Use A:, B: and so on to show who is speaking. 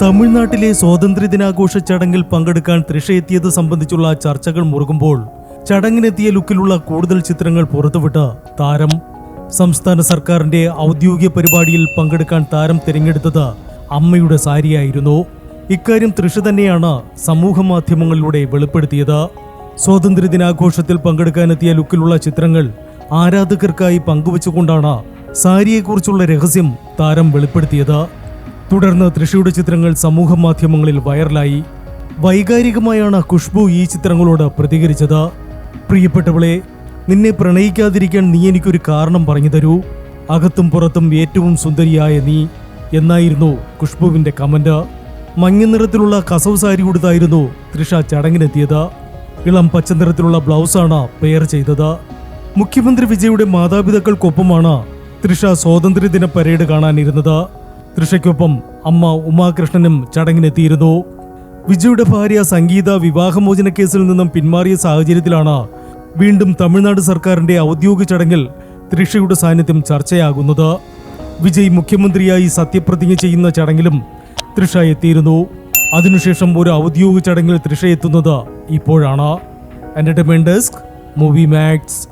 A: തമിഴ്നാട്ടിലെ സ്വാതന്ത്ര്യദിനാഘോഷ ചടങ്ങിൽ പങ്കെടുക്കാൻ തൃഷ എത്തിയത് സംബന്ധിച്ചുള്ള ചർച്ചകൾ മുറുകുമ്പോൾ ചടങ്ങിനെത്തിയ ലുക്കിലുള്ള കൂടുതൽ ചിത്രങ്ങൾ പുറത്തുവിട്ട് താരം. സംസ്ഥാന സർക്കാരിന്റെ ഔദ്യോഗിക പരിപാടിയിൽ പങ്കെടുക്കാൻ താരം തിരഞ്ഞെടുത്തത് അമ്മയുടെ സാരിയായിരുന്നു. ഇക്കാര്യം തൃഷ തന്നെയാണ് സമൂഹ മാധ്യമങ്ങളിലൂടെ വെളിപ്പെടുത്തിയത്. സ്വാതന്ത്ര്യദിനാഘോഷത്തിൽ പങ്കെടുക്കാനെത്തിയ ലുക്കിലുള്ള ചിത്രങ്ങൾ ആരാധകർക്കായി പങ്കുവച്ചുകൊണ്ടാണ് സാരിയെക്കുറിച്ചുള്ള രഹസ്യം താരം വെളിപ്പെടുത്തിയത്. തുടർന്ന് തൃഷയുടെ ചിത്രങ്ങൾ സമൂഹ മാധ്യമങ്ങളിൽ വൈറലായി. വൈകാരികമായാണ് ഖുഷ്ബു ഈ ചിത്രങ്ങളോട് പ്രതികരിച്ചത്. പ്രിയപ്പെട്ടവളെ, നിന്നെ പ്രണയിക്കാതിരിക്കാൻ നീ എനിക്കൊരു കാരണം പറഞ്ഞു തരൂ. അകത്തും പുറത്തും ഏറ്റവും സുന്ദരിയായ നീ എന്നായിരുന്നു ഖുഷ്ബുവിന്റെ കമന്റ്. മഞ്ഞ നിറത്തിലുള്ള കസവ് സാരി ഉടുത്തായിരുന്നു തൃഷ ചടങ്ങിനെത്തിയത്. ഇളം പച്ച നിറത്തിലുള്ള ബ്ലൗസാണ് പെയർ ചെയ്തത്. മുഖ്യമന്ത്രി വിജയുടെ മാതാപിതാക്കൾക്കൊപ്പമാണ് തൃഷ സ്വാതന്ത്ര്യദിന പരേഡ് കാണാനിരുന്നത്. തൃഷയ്ക്കൊപ്പം അമ്മ ഉമാകൃഷ്ണനും ചടങ്ങിനെത്തിയിരുന്നു. വിജയുടെ ഭാര്യ സംഗീത വിവാഹമോചന കേസിൽ നിന്നും പിന്മാറിയ സാഹചര്യത്തിലാണ് വീണ്ടും തമിഴ്നാട് സർക്കാരിന്റെ ഔദ്യോഗിക ചടങ്ങിൽ തൃഷയുടെ സാന്നിധ്യം ചർച്ചയാകുന്നത്. വിജയ് മുഖ്യമന്ത്രിയായി സത്യപ്രതിജ്ഞ ചെയ്യുന്ന ചടങ്ങിലും തൃഷ എത്തിയിരുന്നു. അതിനുശേഷം ഒരു ഔദ്യോഗിക ചടങ്ങിൽ തൃഷ എത്തുന്നത് ഇപ്പോഴാണ്. Entertainment desk, movie max.